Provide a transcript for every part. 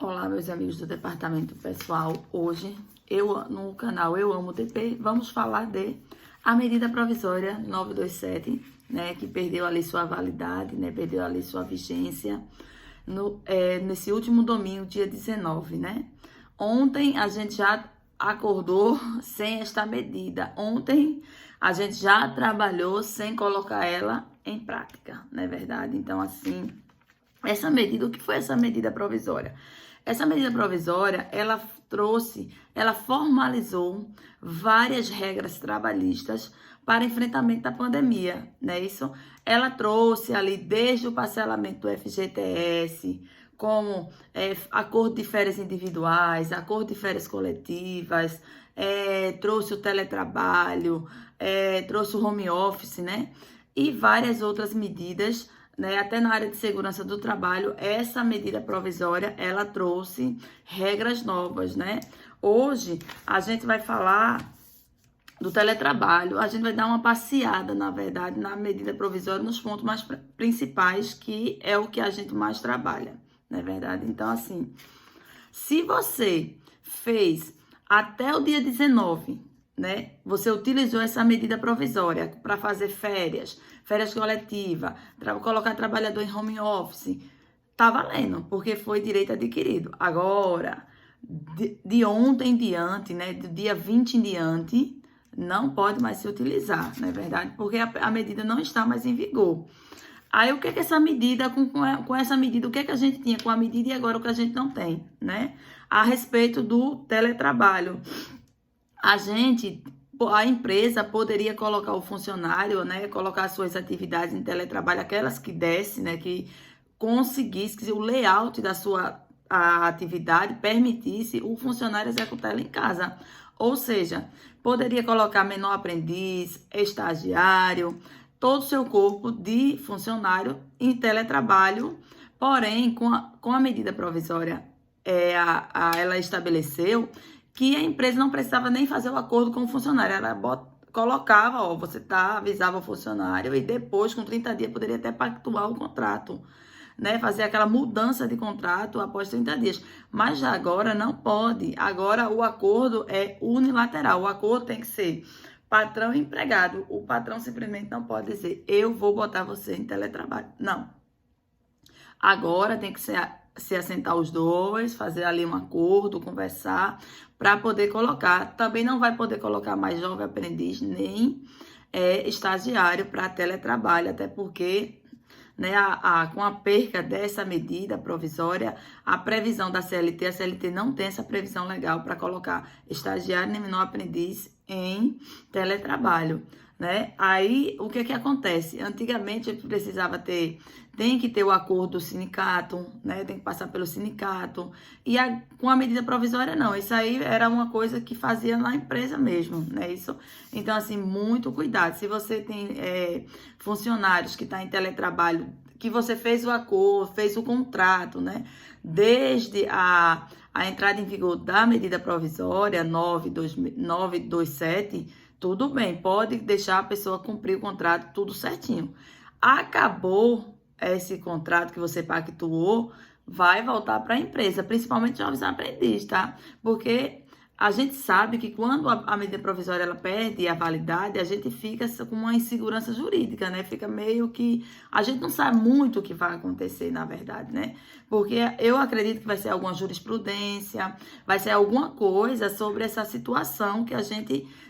Olá, meus amigos do departamento pessoal. Hoje, no canal Eu Amo DP, vamos falar de a medida provisória 927, né, que perdeu ali sua validade, né, perdeu ali sua vigência nesse último domingo, dia 19, né? Ontem a gente já acordou sem esta medida. Ontem a gente já trabalhou sem colocar ela em prática, não é verdade? Então, assim, essa medida, o que foi essa medida provisória? Essa medida provisória, ela formalizou várias regras trabalhistas para enfrentamento da pandemia, né? Isso, ela trouxe ali desde o parcelamento do FGTS, como acordo de férias individuais, acordo de férias coletivas, trouxe o teletrabalho, trouxe o home office, né? E várias outras medidas, né, até na área de segurança do trabalho. Essa medida provisória, ela trouxe regras novas, né? Hoje, a gente vai falar do teletrabalho, a gente vai dar uma passeada, na verdade, na medida provisória, nos pontos mais principais, que é o que a gente mais trabalha, não é verdade? Então, assim, se você fez até o dia 19, né? Você utilizou essa medida provisória para fazer férias coletivas, colocar trabalhador em home office, tá valendo, porque foi direito adquirido. Agora, de ontem em diante, né? Do dia 20 em diante, não pode mais se utilizar, não é verdade? Porque a medida não está mais em vigor. Aí, o que é que essa medida, com essa medida, o que é que a gente tinha com a medida e agora o que a gente não tem, né? A respeito do teletrabalho. A empresa poderia colocar o funcionário, né? Colocar suas atividades em teletrabalho, aquelas que desse, né? Que conseguisse, que o layout da sua atividade permitisse o funcionário executar ela em casa. Ou seja, poderia colocar menor aprendiz, estagiário, todo o seu corpo de funcionário em teletrabalho, porém, com a medida provisória, ela estabeleceu que a empresa não precisava nem fazer o acordo com o funcionário, ela colocava, ó, avisava o funcionário e depois, com 30 dias, poderia até pactuar o contrato, né? Fazer aquela mudança de contrato após 30 dias. Mas já agora não pode. Agora o acordo é unilateral. O acordo tem que ser patrão e empregado. O patrão simplesmente não pode dizer, eu vou botar você em teletrabalho. Não. Agora tem que se assentar os dois, fazer ali um acordo, conversar, para poder colocar. Também não vai poder colocar mais jovem aprendiz, nem estagiário para teletrabalho, até porque, né, com a perca dessa medida provisória, a previsão da CLT, a CLT não tem essa previsão legal para colocar estagiário nem menor aprendiz em teletrabalho, né? Aí, o que acontece? Antigamente, a gente tem que ter o acordo do sindicato, né? Tem que passar pelo sindicato. E com a medida provisória, não. Isso aí era uma coisa que fazia na empresa mesmo, né? Isso. Então, assim, muito cuidado. Se você tem funcionários que estão em teletrabalho, que você fez o acordo, fez o contrato, né? Desde a entrada em vigor da medida provisória 927, tudo bem, pode deixar a pessoa cumprir o contrato, tudo certinho. Acabou esse contrato que você pactuou, vai voltar para a empresa, principalmente jovens aprendizes, tá? Porque a gente sabe que quando a medida provisória ela perde a validade, a gente fica com uma insegurança jurídica, né? Fica meio que... A gente não sabe muito o que vai acontecer, na verdade, né? Porque eu acredito que vai ser alguma jurisprudência, vai ser alguma coisa sobre essa situação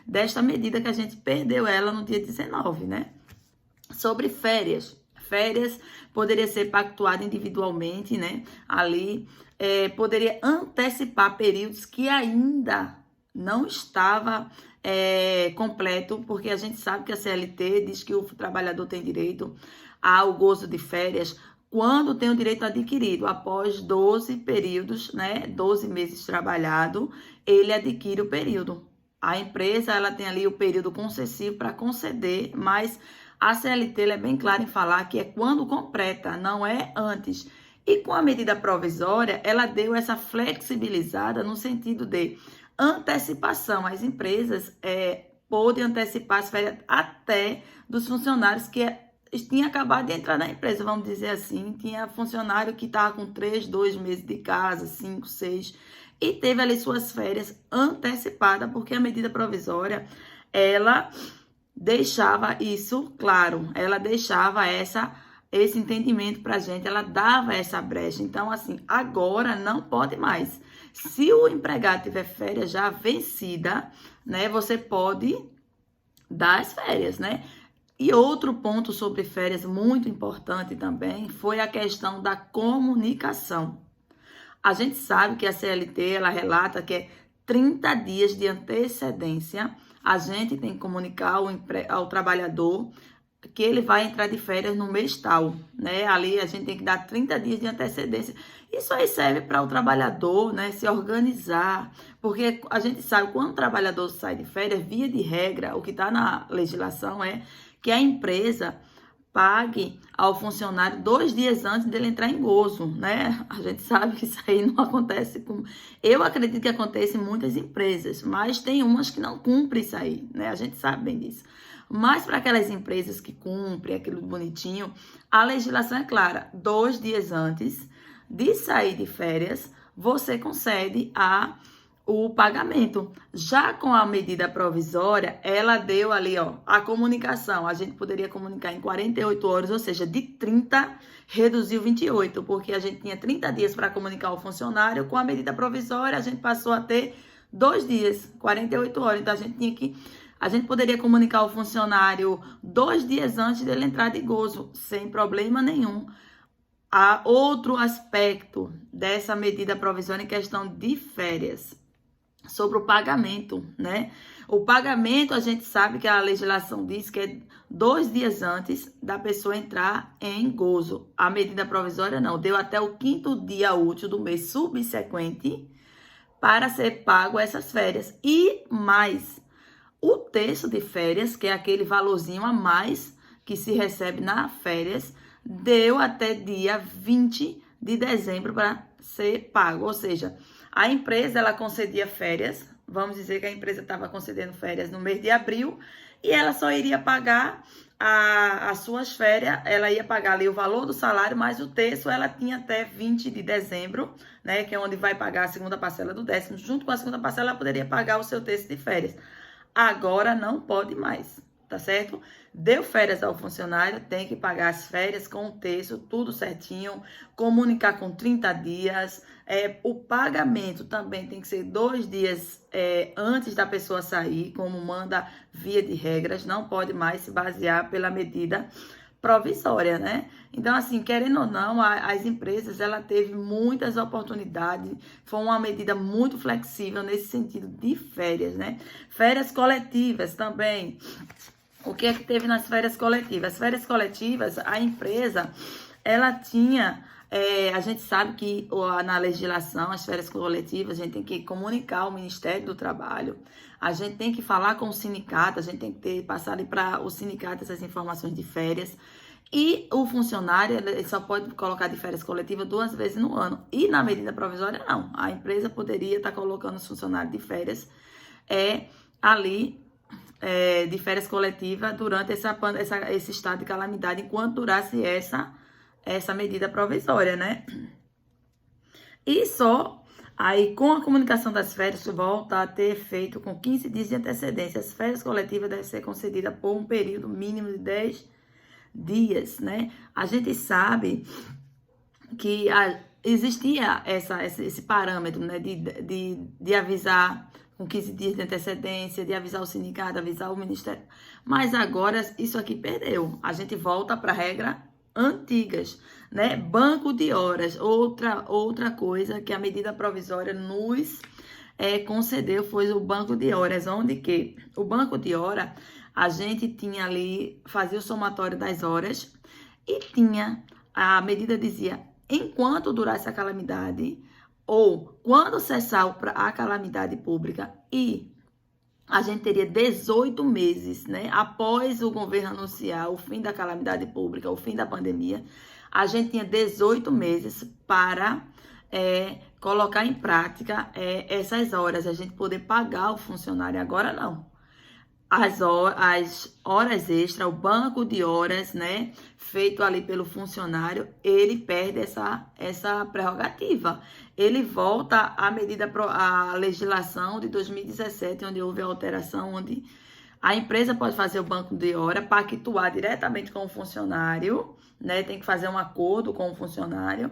desta medida que a gente perdeu ela no dia 19, né? Sobre férias. Férias poderia ser pactuado individualmente, né? Ali poderia antecipar períodos que ainda não estava completo, porque a gente sabe que a CLT diz que o trabalhador tem direito ao gozo de férias quando tem o direito adquirido. Após 12 períodos, né? 12 meses trabalhado, ele adquire o período. A empresa, ela tem ali o período concessivo para conceder, mas a CLT é bem clara em falar que é quando completa, não é antes. E com a medida provisória, ela deu essa flexibilizada no sentido de antecipação. As empresas podem antecipar as férias até dos funcionários que tinha acabado de entrar na empresa, vamos dizer assim. Tinha funcionário que estava com 3, 2 meses de casa, 5, 6, e teve ali suas férias antecipadas, porque a medida provisória, ela deixava isso claro, ela deixava esse entendimento para a gente, ela dava essa brecha. Então, assim, agora não pode mais. Se o empregado tiver férias já vencida, né, você pode dar as férias, né? E outro ponto sobre férias muito importante também foi a questão da comunicação. A gente sabe que a CLT, ela relata que é 30 dias de antecedência. A gente tem que comunicar ao trabalhador que ele vai entrar de férias no mês tal, né? Ali a gente tem que dar 30 dias de antecedência. Isso aí serve para o trabalhador, né, se organizar, porque a gente sabe quando o trabalhador sai de férias, via de regra, o que está na legislação é que a empresa pague ao funcionário 2 dias antes dele entrar em gozo, né? A gente sabe que isso aí não acontece com... Eu acredito que acontece em muitas empresas, mas tem umas que não cumprem isso aí, né? A gente sabe bem disso. Mas para aquelas empresas que cumprem aquilo bonitinho, a legislação é clara. 2 dias antes de sair de férias, você concede o pagamento. Já com a medida provisória, ela deu ali, ó, a comunicação. A gente poderia comunicar em 48 horas, ou seja, de 30 reduziu 28, porque a gente tinha 30 dias para comunicar ao funcionário. Com a medida provisória, a gente passou a ter 2 dias, 48 horas. Então, a gente poderia comunicar ao funcionário 2 dias antes dele entrar de gozo, sem problema nenhum. Há outro aspecto dessa medida provisória em questão de férias, sobre o pagamento, né? O pagamento, a gente sabe que a legislação diz que é 2 dias antes da pessoa entrar em gozo. A medida provisória não, deu até o 5º dia útil do mês subsequente para ser pago essas férias. E mais, o terço de férias, que é aquele valorzinho a mais que se recebe nas férias, deu até dia 20 de dezembro para ser pago. Ou seja, a empresa, ela concedia férias, vamos dizer que a empresa estava concedendo férias no mês de abril, e ela só iria pagar as suas férias, ela ia pagar ali o valor do salário, mas o terço ela tinha até 20 de dezembro, né, que é onde vai pagar a segunda parcela do 10º. Junto com a segunda parcela, ela poderia pagar o seu terço de férias. Agora não pode mais, tá certo? Deu férias ao funcionário, tem que pagar as férias com o terço, tudo certinho, comunicar com 30 dias. O pagamento também tem que ser 2 dias antes da pessoa sair, como manda via de regras, não pode mais se basear pela medida provisória, né? Então, assim, querendo ou não, as empresas, ela teve muitas oportunidades, foi uma medida muito flexível nesse sentido de férias, né? Férias coletivas também. O que é que teve nas férias coletivas? As férias coletivas, a empresa, ela tinha... a gente sabe que na legislação, as férias coletivas, a gente tem que comunicar ao Ministério do Trabalho, a gente tem que falar com o sindicato, a gente tem que passar ali para o sindicato essas informações de férias. E o funcionário, ele só pode colocar de férias coletivas 2 vezes no ano. E na medida provisória, não. A empresa poderia estar colocando os funcionários de férias de férias coletivas durante esse estado de calamidade, enquanto durasse essa medida provisória, né? E só aí, com a comunicação das férias, volta a ter efeito com 15 dias de antecedência. As férias coletivas devem ser concedidas por um período mínimo de 10 dias, né? A gente sabe que existia esse parâmetro, né, de avisar com 15 dias de antecedência, de avisar o sindicato, avisar o ministério. Mas agora isso aqui perdeu. A gente volta para a regra antigas, né? Banco de horas, outra coisa que a medida provisória nos concedeu foi o banco de horas, onde que o banco de hora a gente tinha ali, fazia o somatório das horas e a medida dizia, enquanto durasse a calamidade ou quando cessar a calamidade pública, e a gente teria 18 meses, né? Após o governo anunciar o fim da calamidade pública, o fim da pandemia, a gente tinha 18 meses para colocar em prática essas horas, a gente poder pagar o funcionário. Agora não. as horas extras, o banco de horas, né, feito ali pelo funcionário, ele perde essa prerrogativa. Ele volta à legislação de 2017, onde houve a alteração, onde a empresa pode fazer o banco de hora, pactuar diretamente com o funcionário, né, tem que fazer um acordo com o funcionário,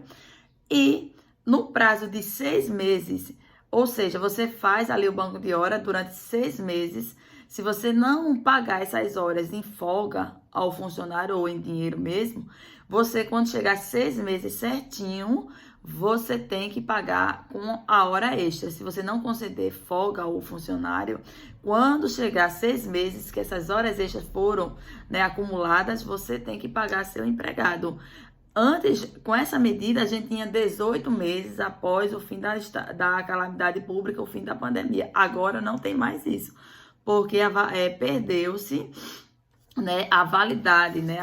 e no prazo de 6 meses, ou seja, você faz ali o banco de hora durante 6 meses. Se você não pagar essas horas em folga ao funcionário ou em dinheiro mesmo, você, quando chegar 6 meses certinho, você tem que pagar com a hora extra. Se você não conceder folga ao funcionário, quando chegar 6 meses que essas horas extras foram, né, acumuladas, você tem que pagar seu empregado. Antes, com essa medida, a gente tinha 18 meses após o fim da calamidade pública, o fim da pandemia. Agora não tem mais isso, porque perdeu-se, né, a validade, né,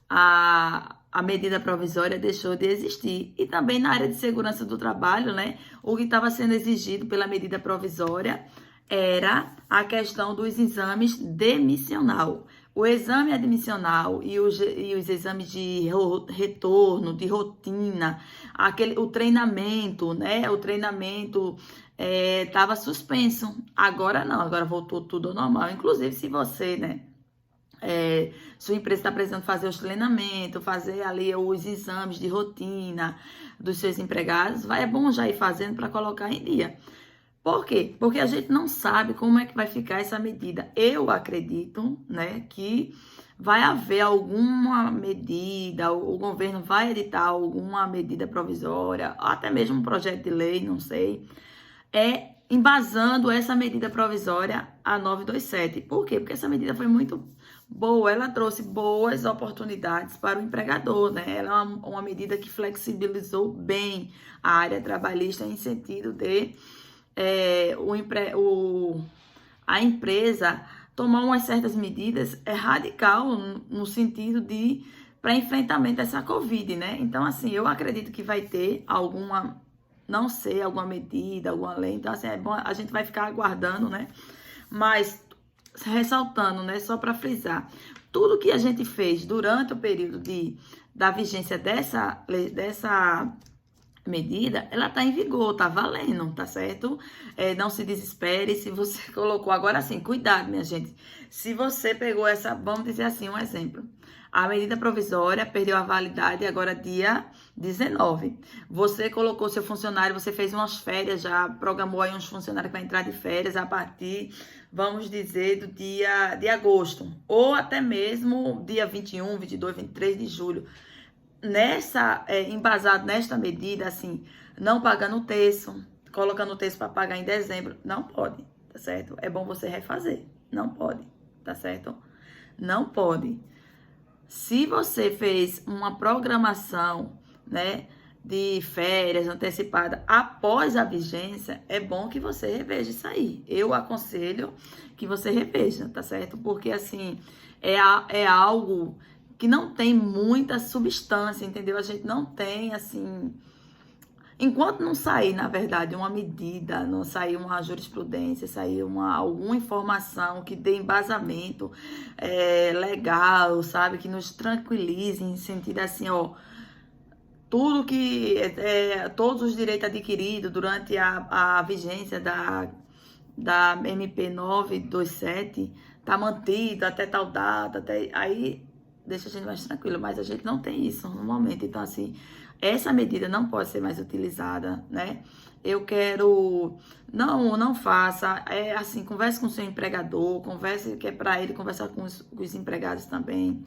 a medida provisória deixou de existir. E também na área de segurança do trabalho, né, o que estava sendo exigido pela medida provisória era a questão dos exames demissional. O exame admissional e os exames de retorno, de rotina, o treinamento, né? O treinamento estava suspenso. Agora não, agora voltou tudo ao normal. Inclusive, se você, né? Sua empresa está precisando fazer os treinamentos, fazer ali os exames de rotina dos seus empregados, é bom já ir fazendo para colocar em dia. Por quê? Porque a gente não sabe como é que vai ficar essa medida. Eu acredito, né, que vai haver alguma medida, o governo vai editar alguma medida provisória, até mesmo um projeto de lei, não sei, embasando essa medida provisória, a 927. Por quê? Porque essa medida foi muito boa, ela trouxe boas oportunidades para o empregador, né? Ela é uma medida que flexibilizou bem a área trabalhista em sentido de a empresa tomar umas certas medidas radical no sentido de para enfrentamento dessa Covid, né? Então, assim, eu acredito que vai ter alguma, não sei, alguma medida, alguma lei. Então, assim, é bom, a gente vai ficar aguardando, né? Mas, ressaltando, né? Só para frisar, tudo que a gente fez durante o período da vigência dessa medida, ela tá em vigor, tá valendo, tá certo? Não se desespere se você colocou. Agora sim, cuidado, minha gente. Se você pegou essa, vamos dizer assim, um exemplo. A medida provisória perdeu a validade agora dia 19. Você colocou seu funcionário, você fez umas férias, já programou aí uns funcionários para entrar de férias a partir, vamos dizer, do dia de agosto. Ou até mesmo dia 21, 22, 23 de julho. Embasado nesta medida, assim, não pagando o terço, colocando o terço para pagar em dezembro, não pode, tá certo? É bom você refazer, não pode, tá certo? Não pode. Se você fez uma programação, né, de férias antecipada após a vigência, é bom que você reveja isso aí. Eu aconselho que você reveja, tá certo? Porque, assim, é algo que não tem muita substância, entendeu? A gente não tem, assim... Enquanto não sair, na verdade, uma medida, não sair uma jurisprudência, sair alguma informação que dê embasamento legal, sabe? Que nos tranquilize, em sentido assim, ó... Tudo que... todos os direitos adquiridos durante a vigência da MP 927 tá mantido até tal data, aí... deixa a gente mais tranquilo, mas a gente não tem isso no momento. Então, assim, essa medida não pode ser mais utilizada, né? Eu quero... Não faça. Assim, converse com o seu empregador, converse, que é para ele conversar com os empregados também,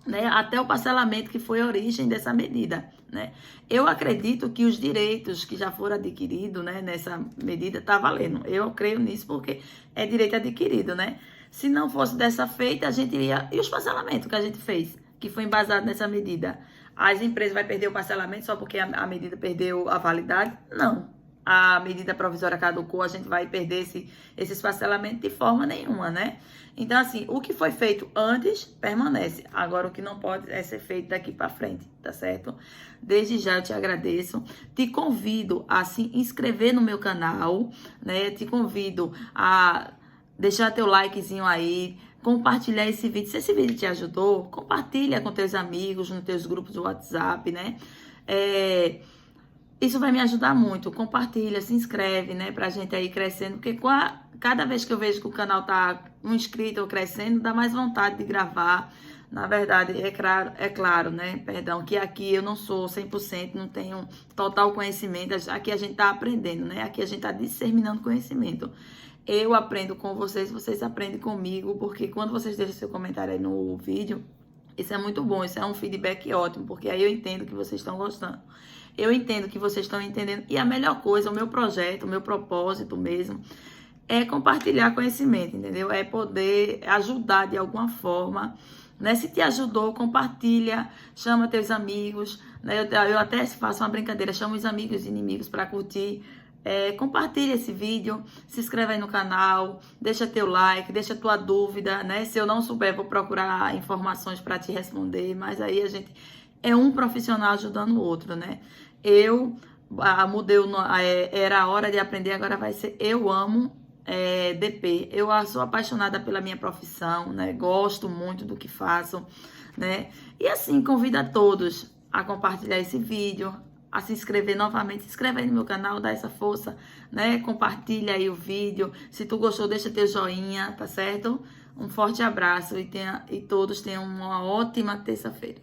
né? Até o parcelamento que foi a origem dessa medida, né? Eu acredito que os direitos que já foram adquiridos, né, nessa medida tá valendo. Eu creio nisso porque é direito adquirido, né? Se não fosse dessa feita, a gente iria... E os parcelamentos que a gente fez, que foi embasado nessa medida? As empresas vão perder o parcelamento só porque a medida perdeu a validade? Não. A medida provisória caducou, a gente vai perder esses parcelamentos de forma nenhuma, né? Então, assim, o que foi feito antes, permanece. Agora, o que não pode ser feito daqui para frente, tá certo? Desde já, eu te agradeço. Te convido a se inscrever no meu canal, né? Te convido a deixar teu likezinho aí, compartilhar esse vídeo. Se esse vídeo te ajudou, compartilha com teus amigos, nos teus grupos do WhatsApp, né? Isso vai me ajudar muito. Compartilha, se inscreve, né? Pra gente aí crescendo, porque cada vez que eu vejo que o canal tá um inscrito ou crescendo, dá mais vontade de gravar. Na verdade, é claro, né? Perdão, que aqui eu não sou 100%, não tenho total conhecimento. Aqui a gente tá aprendendo, né? Aqui a gente tá disseminando conhecimento. Eu aprendo com vocês, vocês aprendem comigo, porque quando vocês deixam seu comentário aí no vídeo, isso é muito bom, isso é um feedback ótimo, porque aí eu entendo que vocês estão gostando. Eu entendo que vocês estão entendendo. E a melhor coisa, o meu projeto, o meu propósito mesmo, é compartilhar conhecimento, entendeu? É poder ajudar de alguma forma, né? Se te ajudou, compartilha, chama teus amigos, né? Eu até faço uma brincadeira, chamo os amigos e inimigos para curtir. Compartilha esse vídeo, se inscreve aí no canal, deixa teu like, deixa tua dúvida, né? Se eu não souber, vou procurar informações para te responder, mas aí a gente é um profissional ajudando o outro, né? Eu mudei, era a hora de aprender, agora vai ser eu amo DP. Eu sou apaixonada pela minha profissão, né? Gosto muito do que faço, né? E assim, convido a todos a compartilhar esse vídeo, a se inscrever novamente, se inscreve aí no meu canal, dá essa força, né? Compartilha aí o vídeo. Se tu gostou, deixa teu joinha, tá certo? Um forte abraço e todos tenham uma ótima terça-feira.